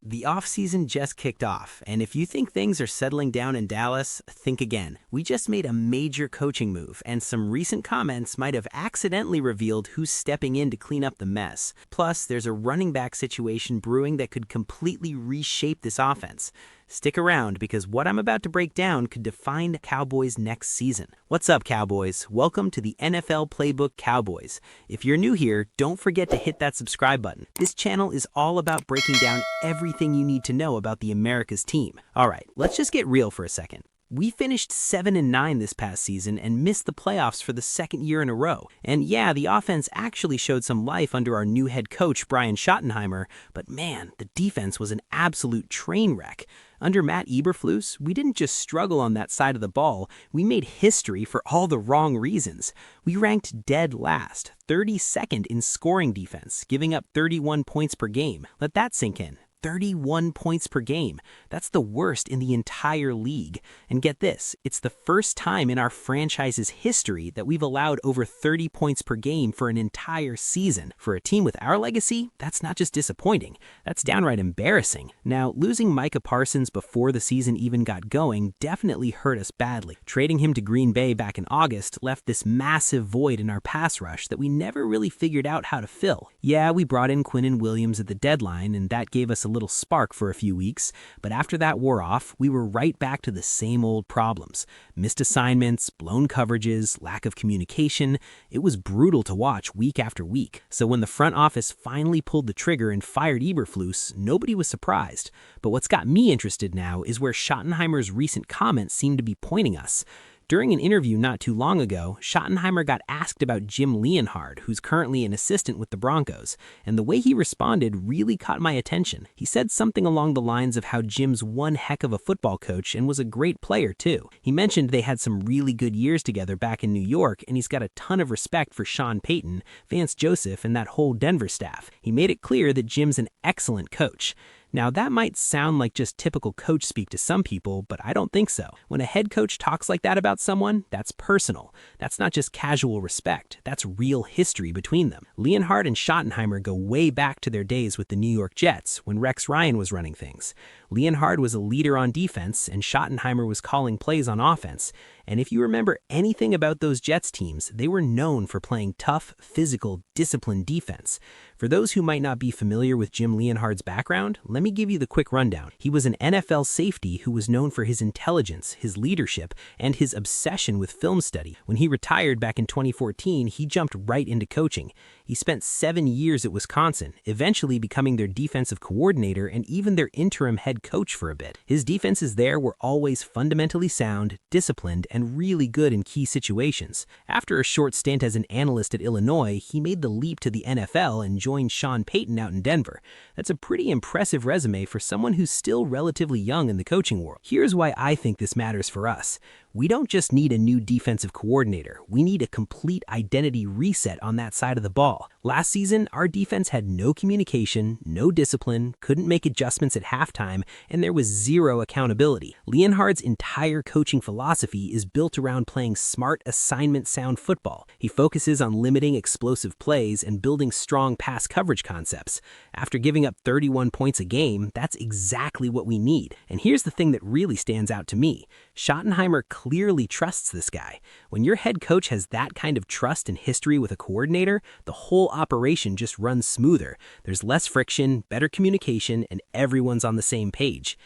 The offseason just kicked off, and if you think things are settling down in Dallas, think again. We just made a major coaching move, and some recent comments might have accidentally revealed who's stepping in to clean up the mess. Plus, there's a running back situation brewing that could completely reshape this offense. Stick around because what I'm about to break down could define the Cowboys next season. What's up, Cowboys? Welcome to the NFL Playbook Cowboys. If you're new here, don't forget to hit that subscribe button. This channel is all about breaking down everything you need to know about the America's team. All right, let's just get real for a second. We finished 7-9 this past season and missed the playoffs for the second year in a row. And yeah, the offense actually showed some life under our new head coach, Brian Shottenheimer, but man, the defense was an absolute train wreck. Under Matt Everfl, we didn't just struggle on that side of the ball, we made history for all the wrong reasons. We ranked dead last, 32nd in scoring defense, giving up 31 points per game. Let that sink in. 31 points per game. That's the worst in the entire league. And get this, it's the first time in our franchise's history that we've allowed over 30 points per game for an entire season. For a team with our legacy, that's not just disappointing, that's downright embarrassing. Now, losing Micah Parsons before the season even got going definitely hurt us badly. Trading him to Green Bay back in August left this massive void in our pass rush that we never really figured out how to fill. Yeah, we brought in Quinnen Williams at the deadline, and that gave us a little spark for a few weeks, but after that wore off, we were right back to the same old problems. Missed assignments, blown coverages, lack of communication. It was brutal to watch week after week. So when the front office finally pulled the trigger and fired Eberflus, nobody was surprised. But what's got me interested now is where Schottenheimer's recent comments seem to be pointing us. During an interview not too long ago, Shottenheimer got asked about Jim Leonhard, who's currently an assistant with the Broncos, and the way he responded really caught my attention. He said something along the lines of how Jim's one heck of a football coach and was a great player too. He mentioned they had some really good years together back in New York, and he's got a ton of respect for Sean Payton, Vance Joseph, and that whole Denver staff. He made it clear that Jim's an excellent coach. Now, that might sound like just typical coach speak to some people, but I don't think so. When a head coach talks like that about someone, that's personal. That's not just casual respect. That's real history between them. Leonhard and Schottenheimer go way back to their days with the New York Jets when Rex Ryan was running things. Leonhard was a leader on defense, and Schottenheimer was calling plays on offense. And if you remember anything about those Jets teams, they were known for playing tough, physical, disciplined defense. For those who might not be familiar with Jim Leonhard's background, let me give you the quick rundown. He was an NFL safety who was known for his intelligence, his leadership, and his obsession with film study. When he retired back in 2014, he jumped right into coaching. He spent 7 years at Wisconsin, eventually becoming their defensive coordinator and even their interim head coach for a bit. His defenses there were always fundamentally sound, disciplined, and really good in key situations. After a short stint as an analyst at Illinois, he made the leap to the NFL and joined Sean Payton out in Denver. That's a pretty impressive resume for someone who's still relatively young in the coaching world. Here's why I think this matters for us. We don't just need a new defensive coordinator. We need a complete identity reset on that side of the ball. Last season, our defense had no communication, no discipline, couldn't make adjustments at halftime, and there was zero accountability. Leonhard's entire coaching philosophy is built around playing smart, assignment-sound football. He focuses on limiting explosive plays and building strong pass coverage concepts. After giving up 31 points a game, that's exactly what we need. And here's the thing that really stands out to me. Schottenheimer clearly trusts this guy. When your head coach has that kind of trust and history with a coordinator, the whole operation just runs smoother. There's less friction, better communication, and everyone's on the same page.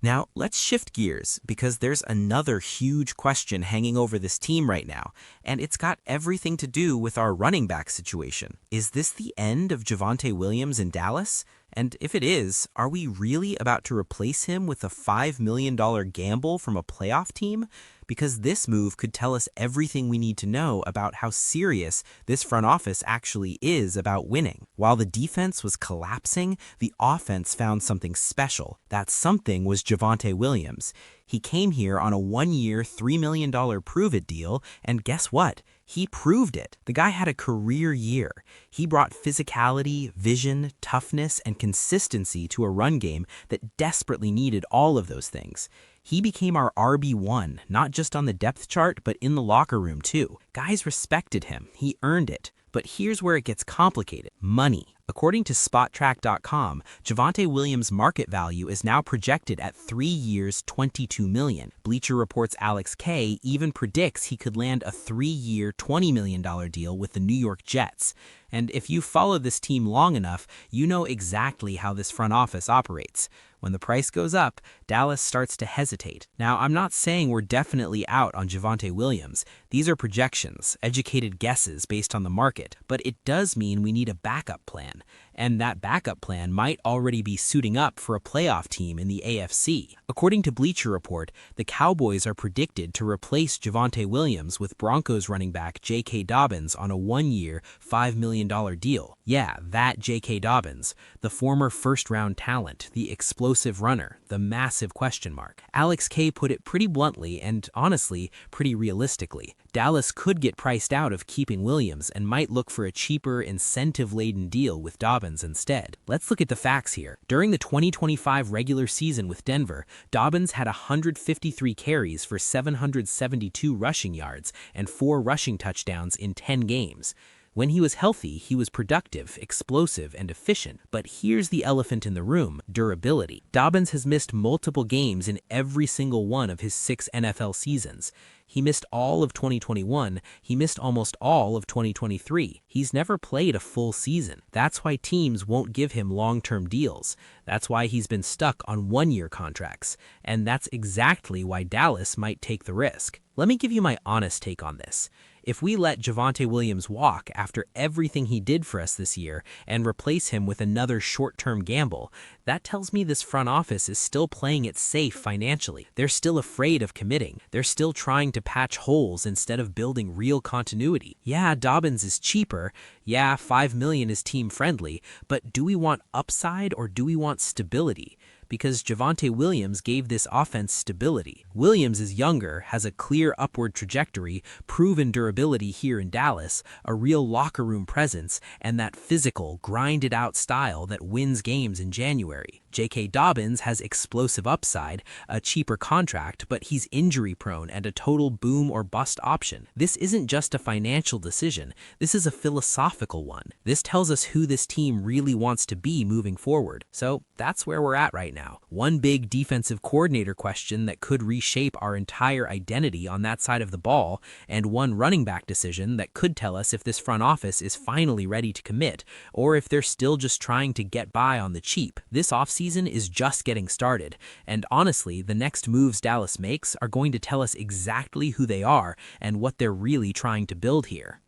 Now, let's shift gears because there's another huge question hanging over this team right now, and it's got everything to do with our running back situation. Is this the end of Javvante Williams in Dallas? And if it is, are we really about to replace him with a $5 million gamble from a playoff team? Because this move could tell us everything we need to know about how serious this front office actually is about winning. While the defense was collapsing, the offense found something special. That something was Javvante Williams. He came here on a 1-year, $3 million prove-it deal, and guess what? He proved it. The guy had a career year. He brought physicality, vision, toughness, and consistency to a run game that desperately needed all of those things. He became our RB1, not just on the depth chart, but in the locker room too. Guys respected him. He earned it. But here's where it gets complicated. Money. According to SpotTrack.com, Javvante Williams' market value is now projected at 3 years, $22 million. Bleacher Report's Alex Kay even predicts he could land a 3-year, $20 million deal with the New York Jets. And if you followed this team long enough, you know exactly how this front office operates. When the price goes up, Dallas starts to hesitate. Now, I'm not saying we're definitely out on Javvante Williams. These are projections, educated guesses based on the market, but it does mean we need a backup plan. And that backup plan might already be suiting up for a playoff team in the AFC. According to Bleacher Report, the Cowboys are predicted to replace Javvante Williams with Broncos running back JK Dobbins on a 1-year, $5 million deal. Yeah, that JK Dobbins, the former first-round talent, the explosive runner, the massive question mark. Alex Kay put it pretty bluntly and, honestly, pretty realistically. Dallas could get priced out of keeping Williams and might look for a cheaper, incentive-laden deal with Dobbins instead. Let's look at the facts here. During the 2025 regular season with Denver, Dobbins had 153 carries for 772 rushing yards and 4 rushing touchdowns in 10 games. When he was healthy, he was productive, explosive, and efficient. But here's the elephant in the room: durability. Dobbins has missed multiple games in every single one of his 6 NFL seasons. He missed all of 2021. He missed almost all of 2023. He's never played a full season. That's why teams won't give him long-term deals. That's why he's been stuck on 1-year contracts. And that's exactly why Dallas might take the risk. Let me give you my honest take on this. If we let Javvante Williams walk after everything he did for us this year and replace him with another short-term gamble, that tells me this front office is still playing it safe financially. They're still afraid of committing. They're still trying to patch holes instead of building real continuity. Yeah, Dobbins is cheaper. Yeah, $5 million is team-friendly. But do we want upside or do we want stability? Because Javvante Williams gave this offense stability. Williams is younger, has a clear upward trajectory, proven durability here in Dallas, a real locker room presence, and that physical, grinded-out style that wins games in January. JK Dobbins has explosive upside, a cheaper contract, but he's injury-prone and a total boom-or-bust option. This isn't just a financial decision. This is a philosophical one. This tells us who this team really wants to be moving forward. So that's where we're at right now. One big defensive coordinator question that could reshape our entire identity on that side of the ball, and one running back decision that could tell us if this front office is finally ready to commit, or if they're still just trying to get by on the cheap. This offseason is just getting started, and honestly, the next moves Dallas makes are going to tell us exactly who they are and what they're really trying to build here.